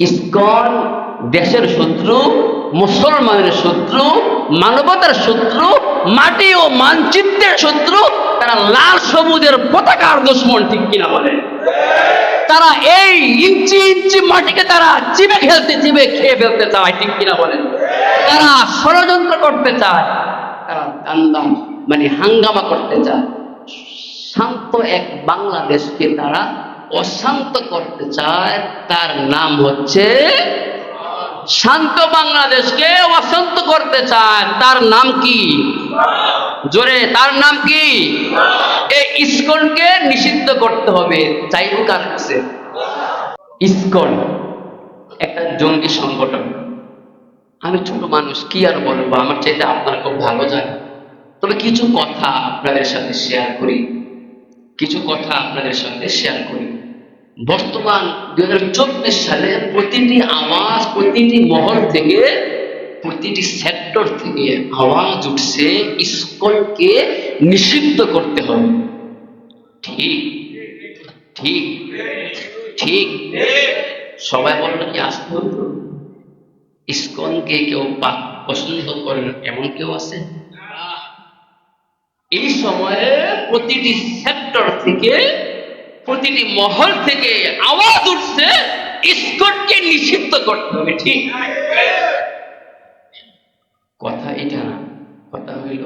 ISKCON দেশের শত্রু, মুসলমানের শত্রু, মানবতার শত্রু, মাটি ও মানচিত্রের শত্রু। তারা লাল সবুজের পতাকার দুশ্মন, ঠিক কিনা বলে? তারা এই ইঞ্চি ইঞ্চি মাটিকে তারা চিবে খেয়ে ফেলতে চায়, ঠিক কিনা বলেন? তারা ষড়যন্ত্র করতে চায়, তারা দান্দাম মানে হাঙ্গামা করতে চায়। শান্ত এক বাংলাদেশকে তারা অশান্ত করতে চায়। তার নাম হচ্ছে শান্ত বাংলাদেশকে অশান্ত করতে চায়। তার নাম কি? জোরে, তার নাম কি? এই ইসকনকে নিষিদ্ধ করতে হবে। চাইব কার কাছে? ইসকন একটা জঙ্গি সংগঠন। আমি ছোট মানুষ, কি আর বলবো, আমার চাইতে আপনারা খুব ভালো জানেন। তবে কিছু কথা আপনাদের সাথে শেয়ার করি, বর্তমান 2024 সালে প্রতিটি আওয়াজ, প্রতিটি মহল থেকে, প্রতিটি সেক্টর থেকে আওয়াজ উঠছে ইসকনকে নিষিদ্ধ করতে হবে। ঠিক ঠিক ঠিক সবাই বললো কি আসতে হতো? ইসকনকে কেউ পছন্দ করেন এমন কেউ আছে? এই সময়ে প্রতিটি সেক্টর থেকে, প্রতিটি মহল থেকে আওয়াজ উঠছে ইসকনকে নিষিদ্ধ করতে হবে। ঠিক কথা এটা না, কথা হইল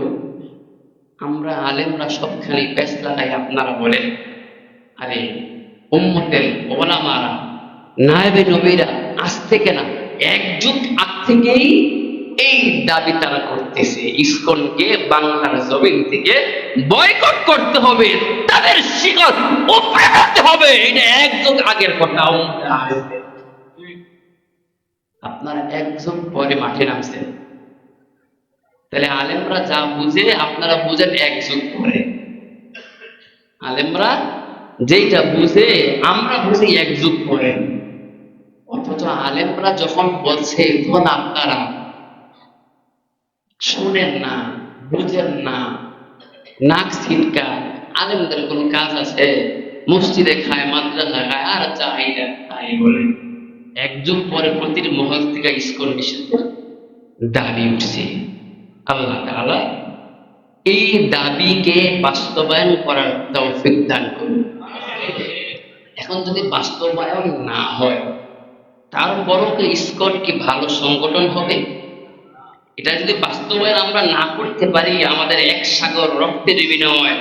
আমরা আলেমরা সবখানে প্যাচ লাগাই। আপনারা বলেন আরে উম্মতের ওলামারা, নায়েবে নবীরা আজ থেকে না, এক যুগ আগ থেকেই এই দাবি তারা করতেছে, ইসকনকে বাংলার জমিন থেকে বয়কট করতে হবে, তাদের শিকড় উপড়ে ফেলতে হবে। এটা এক যুগ আগের কথা। আপনারা এক যুগ পরে মাঠে নামছেন, তাহলে আলেমরা যা বুঝে আপনারা বুঝেন এক যুগ পরে। আলেমরা যেটা বুঝে আমরা বুঝি এক যুগ পরে। অথচ আলেমরা যখন বলছে তখন আপনারা শুনেন না, বুঝেন না, নাক ছিটকা। আলেমদের কোন কাজ আছে? মসজিদে খায়, মাদ্রাসা খায়, আর চাই না তাই বলে। এক যুগ পরে প্রতিটি মহল থেকে ইসকন নিষিদ্ধের দাবি উঠছে। আল্লাহ তাআলা এই দাবিকে বাস্তবায়ন করার তৌফিক দান করুন। এখন যদি বাস্তবায়ন না হয়, তারপরও কি ইসকন কি ভালো সংগঠন হবে? এটা যদি বাস্তবায়ন আমরা না করতে পারি, আমাদের এক সাগর রক্তের বিনিময়,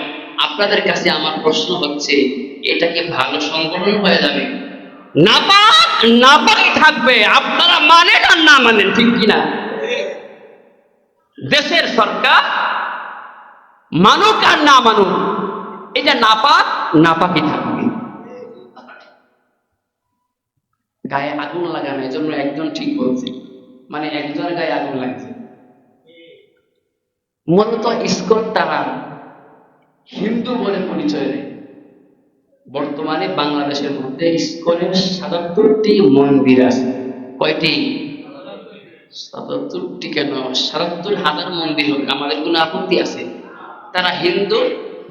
আপনাদের কাছে আমার প্রশ্ন হচ্ছে, এটা কি ভালো সংগঠন হয়ে যাবে? নাপাক থাকবে। আপনারা মানেন আর না মানেন, ঠিক কিনা? দেশের সরকার মানুক আর না মানুক, এটা নাপাকই থাকবে। গায়ে আগুন লাগানো, এজন্য একজন ঠিক বলছে, মানে একজনের গায়ে আগুন লাগছে। মূলত ইসকন তারা হিন্দু বলে পরিচয় দেয়। বর্তমানে বাংলাদেশের মধ্যে ইসকনের ৭৭টি মন্দির আছে। কয়টি? ৭৭টি কেন, ৭৭,০০০ মন্দির হোক, আমাদের কোনো আপত্তি আছে? তারা হিন্দু,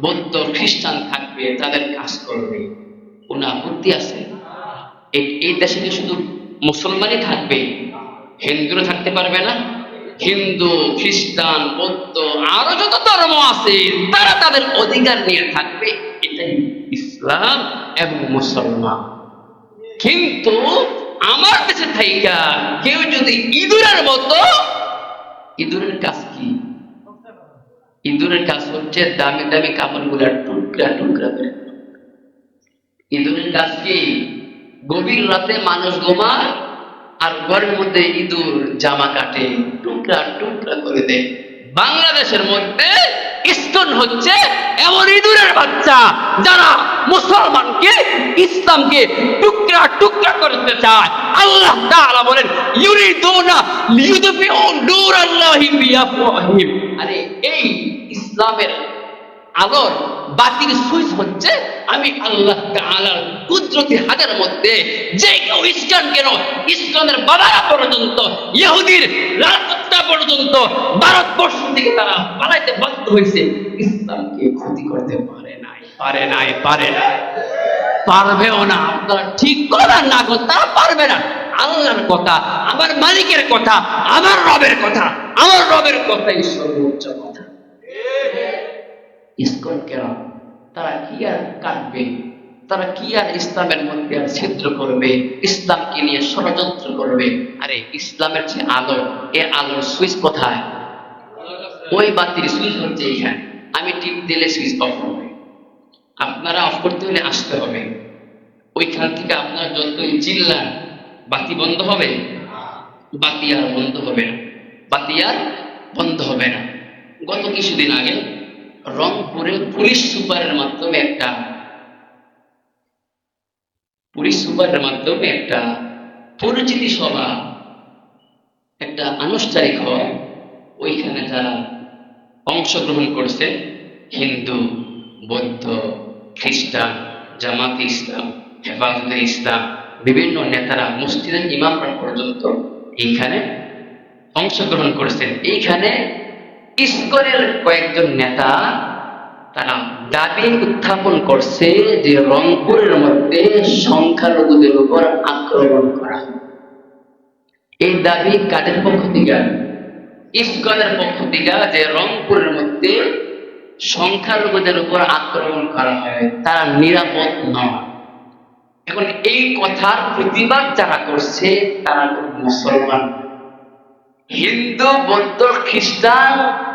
বৌদ্ধ, খ্রিস্টান থাকবে, তাদের কাজ করবে, কোনো আপত্তি আছে? এই দেশে কি শুধু মুসলমানই থাকবে, হিন্দুরা থাকতে পারবে না? হিন্দু, খ্রিস্টান, বৌদ্ধ, আরো যত ধর্ম আছে তারা তাদের অধিকার নিয়ে থাকবে। এটাই ইসলাম এবং মুসলমান। কিন্তু আমার দেশে থাইকা কেউ যদি ইঁদুরের মতো, ইঁদুরের কাজ কি? ইঁদুরের কাজ হচ্ছে দামি দামি কাপড়গুলা টুকরা টুকরা করে। ইঁদুরের কাজ কি? গভীর রাতে মানুষ ঘুমায় আর ঘরের মধ্যে ইঁদুর জামা কাটে, টুকরা টুকরা করে দেয়। বাংলাদেশের মধ্যে ইসকন হচ্ছে এমন ইঁদুরের বাচ্চা যারা মুসলমানকে, ইসলামকে টুকরা টুকরা করতে চায়। আল্লাহ তাআলা বলেন ইউরিদুনা লিইউদফিউ নূরাল্লাহি বিআফওয়াহিহিম। আরে এই ইসলামের আলোর বাতির সুইচ হচ্ছে আমি আল্লাহ তাআলার কুদরতি হাতের মধ্যে। যে কেউ ইসকন কেন, ইসলামের বাবারা পর্যন্ত, ইহুদির রাজত্ব পর্যন্ত ভারতবর্ষ থেকে তারা পালাইতে বাধ্য হয়েছে, ইসলামকে ক্ষতি করতে পারবেও না। আপনারা ঠিক করেন না, তারা পারবে না। আল্লাহর কথা, আমার মালিকের কথা, আমার রবের কথা, আমার রবের কথাই সর্বোচ্চ কথা। ইসকন কেন? তারা কি আর কাটবে? তারা কি আর ইসলামের মধ্যে আর ছিদ্র করবে? ইসলামকে নিয়ে ষড়যন্ত্র করবে? আরে ইসলামের যে আলো, এ আলোর সুইচ কোথায়? ওই বাতির সুইচ হচ্ছে এখানে। আমি টিপ দিলে সুইচ অফ হবে। আপনারা অফ করতে হলে আসতে হবে। ওইখান থেকে আপনারা যতই চিল্লান, বাতি বন্ধ হবে? বাতি আর বন্ধ হবে না, বাতি আর বন্ধ হবে না। গত কিছুদিন আগে রংপুরে পুলিশ সুপারের মাধ্যমে একটা পরিচিতি সভা, একটা আনুষ্ঠানিক হয়। ওইখানে যারা অংশগ্রহণ করছে, হিন্দু, বৌদ্ধ, খ্রিস্টান, জামাতে ইসলাম, হেফাজতে ইসলাম, বিভিন্ন নেতারা, মসজিদের ইমামরা পর্যন্ত এইখানে অংশগ্রহণ করেছেন। এইখানে ইসকনের কয়েকজন নেতা তারা দাবি উত্থাপন করছে যে রংপুরের মধ্যে সংখ্যালঘুদের উপর আক্রমণ করা। এই দাবি কাদের পক্ষ থেকে? ইসকনের পক্ষ থেকে, যে রংপুরের মধ্যে সংখ্যালঘুদের উপর আক্রমণ করা হয়, তারা নিরাপদ নয়। এখন এই কথার প্রতিবাদ যারা করছে তারা মুসলমান, হিন্দু, বৌদ্ধ, খ্রিস্টান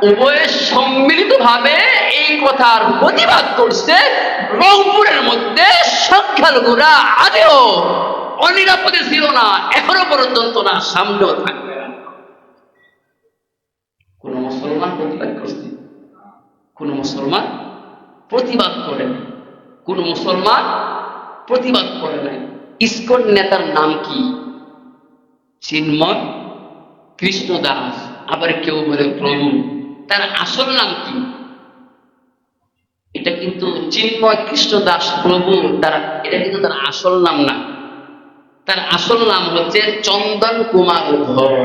উভয়ে সম্মিলিত ভাবে এই কথার প্রতিবাদ করছে। রংপুরের মধ্যে সংখ্যালঘুরা আগেও অনিরাপদে ছিল না, এখনো পর্যন্ত না, সামনেও থাকবে না। কোন মুসলমান প্রতিবাদ করছে? কোন মুসলমান প্রতিবাদ করেন? কোন মুসলমান প্রতিবাদ করে নাই। ইসকন নেতার নাম কি? চিন্ময় কৃষ্ণ দাস, আবার কেউ বলে প্রভু। তার আসল নাম কি? এটা কিন্তু চিন্ময় কৃষ্ণ দাস প্রভু, এটা কিন্তু তার আসল নাম না। তার আসল নাম হচ্ছে চন্দন কুমার ধর।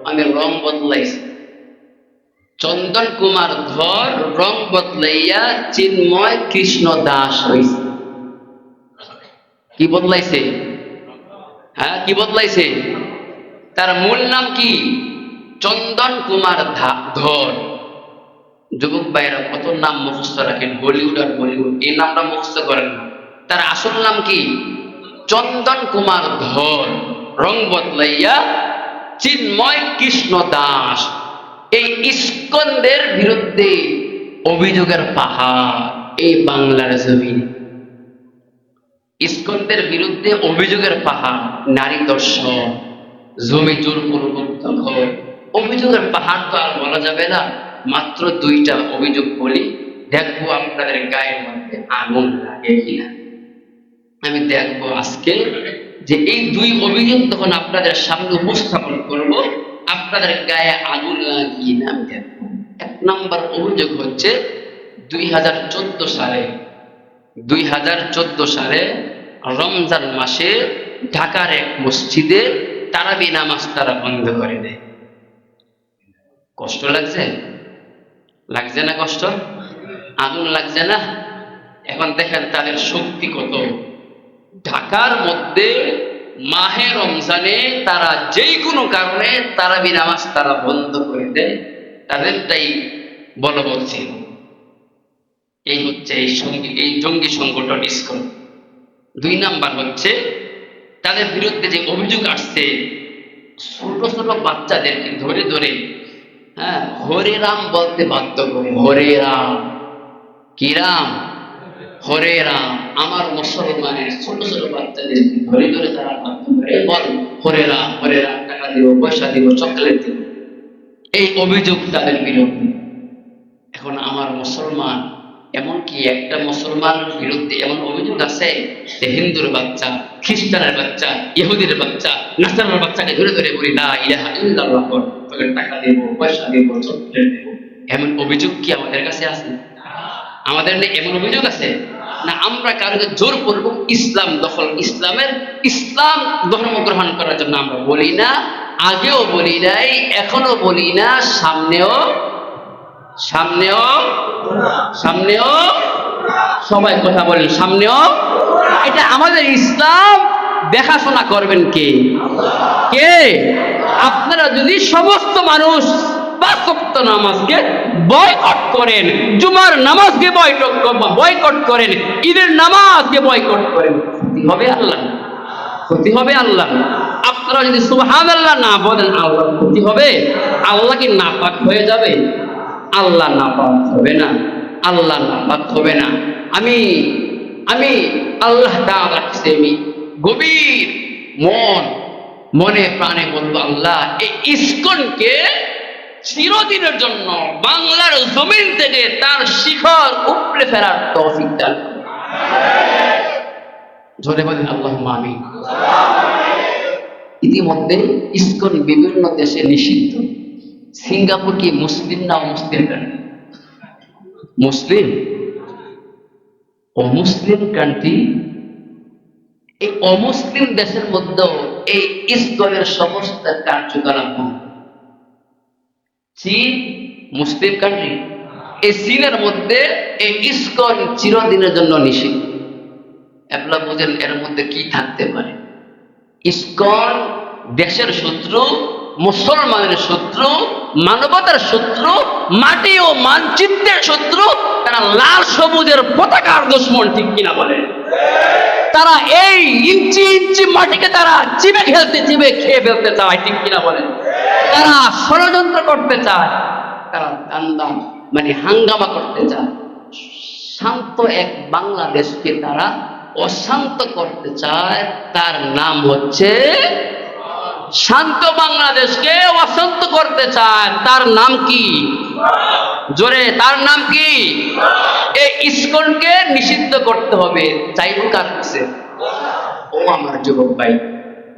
আমি রং বদলাইছি, চন্দন কুমার ধর রং বদলাইয়া চিন্ময় কৃষ্ণ দাস হয়েছে। কি বদলাইছে? হ্যাঁ, কি বদলাইছে? তার মূল নাম কি? চন্দন কুমার ধর। যুবক ভাইরা কত নাম মুখস্থ রাখেন, বলিউড আর বলিউড, এই নামটা মুখস্থ করেন না। তার আসল নাম কি? চন্দন কুমার ধর, রং বদলাইয়া চিন্ময় কৃষ্ণ দাস। এই ইসকনদের বিরুদ্ধে অভিযোগের পাহাড় এই বাংলার জমিনে। ইসকনদের বিরুদ্ধে অভিযোগের পাহাড়, নারী দর্শন, জমি জোরপূর্বক দখল, অভিযোগের পাহাড় তো আর বলা যাবে না। মাত্র দুইটা অভিযোগ বলি, দেখবো আপনাদের গায়ের মধ্যে আগুন লাগে কিনা। আমি দেখবো আজকে যে এই দুই অভিযোগ যখন আপনাদের সামনে উপস্থাপন করব, আপনাদের গায়ে আগুন লাগিয়ে না আমি দেখবো। এক নম্বর অভিযোগ হচ্ছে 2014 সালে রমজান মাসে ঢাকার এক মসজিদে তারাবি নামাজ তারা বন্ধ করে দেয়। কষ্ট লাগছে? লাগছে না কষ্ট? আগুন লাগছে না? এখন দেখেন তাদের শক্তি কত। ঢাকার মধ্যে মাহে রমজানে তারা যেই কোনো কারণে তারাবি নামাজ তারা বন্ধ করে দেয়, তাদেরটাই বলবৎ ছিল। এই হচ্ছে এই জঙ্গি সংগঠন ইসকন। দুই নাম্বার হচ্ছে তাদের বিরুদ্ধে যে অভিযোগ আসছে, ছোট ছোট বাচ্চাদেরকে ধরে ধরে হরে রাম বলতে বাধ্য করে। হরে রাম, কি রাম? হরে রাম। আমার মুসলমানের ছোট ছোট বাচ্চাদেরকে ধরে ধরে তারা বাধ্য করে, বল হরে রাম, হরে রাম, টাকা দিব, পয়সা দিব, চকলেট দিব। এই অভিযোগ তাদের বিরুদ্ধে। এখন আমার মুসলমান, এমনকি একটা মুসলমানের বিরুদ্ধে এমন অভিযোগ আছে যে হিন্দুর বাচ্চা, খ্রিস্টানের বাচ্চা, ইহুদির বাচ্চা, নাসারার বাচ্চাকে ধরে ধরে বলি লা ইলাহা ইল্লাল্লাহ, তোকে টাকা দেব, পয়সা দেব, চকলেট দেব। এমন অভিযোগ কি আমাদের কাছে আছে? আমাদের এমন অভিযোগ আছে না? আমরা কারোকে জোরপূর্বক ইসলাম ধর্ম গ্রহণ করার জন্য আমরা বলি না, আগেও বলি নাই, এখনো বলি না, সামনেও সবাই কথা বলেন, সামনেও। এটা আমাদের ইসলাম দেখাশোনা করবেন কে? কে? আপনারা যদি সমস্ত মানুষ 5 ওয়াক্ত নামাজকে বয়কট করেন, জুমার নামাজকে বয়কট করেন, ঈদের নামাজকে বয়কট করেন, ক্ষতি হবে আল্লাহ, ক্ষতি হবে আল্লাহ। আপনারা যদি সুবহানাল্লাহ না বলেন, আল্লাহ ক্ষতি হবে? আল্লাহ কি নাপাক হয়ে যাবে? আল্লাহ নাপাক হবে না, আল্লাহ নাপাক হবে না। আমি আল্লাহ তাআলার কাছে আমি গভীর মনে প্রাণে বলবো, আল্লাহ এই ইসকনকে চিরদিনের জন্য বাংলার জমিন থেকে তার শিখর উপড়ে ফেরার তৌফিক দান করুন। জোরে বলেন আল্লাহুম্মা আমিন। ইতিমধ্যে ইসকন বিভিন্ন দেশে নিষিদ্ধ। সিঙ্গাপুর কি মুসলিম না অমুসলিম কান্ট্রি? মুসলিম। অমুসলিম কান্ট্রি, এই অমুসলিম দেশের মধ্যেও এই ইসকনের সমস্ত কার্যকলাপ। চীন মুসলিম কান্ট্রি, এই চীনের মধ্যে এই ইসকন চিরদিনের জন্য নিষিদ্ধ। আপনারা বুঝেন এর মধ্যে কি থাকতে পারে? ইসকন দেশের শত্রু, মুসলমানের শত্রু, মানবতার শত্রু, মাটি ও মানচিত্রের শত্রু। তারা লাল সবুজের পতাকার দুশমন, ঠিক কিনা বলে? তারা এই ইঞ্চি ইঞ্চি মাটিকে তারা চিবে খেয়ে ফেলতে চায়, ঠিক কিনা বলে? তারা ষড়যন্ত্র করতে চায়, তারা দান্দা মানে হাঙ্গামা করতে চায়। শান্ত এক বাংলাদেশকে তারা অশান্ত করতে চায়। তার নাম হচ্ছে শান্ত বাংলাদেশকে অশান্ত করতে চায়। তার নাম কি? জোরে, তার নাম কি? এই ইসকনকে নিষিদ্ধ করতে হবে। চাইব কার কাছে? ও আমার যুবক ভাই,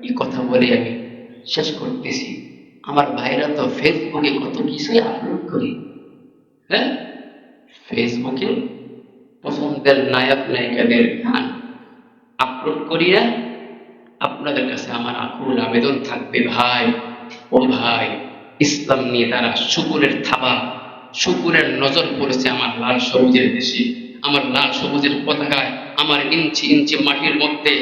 এই কথা বলে আমি শেষ করতেছি। আমার ভাইরা তো ফেসবুকে কত কিছুই আপলোড করে, হ্যাঁ, ফেসবুকে পছন্দের নায়ক নায়িকাদের গান আপলোড করিয়া আপনাদের কাছে আমার আকুল আবেদন থাকবে, ভাই ও ভাই, ইসলাম নিয়ে তারা শুকুরের নজর পড়েছে আমার লাল সবুজের দেশে, আমার লাল সবুজের পতাকায়, আমার ইঞ্চি ইঞ্চি মাটির মধ্যে।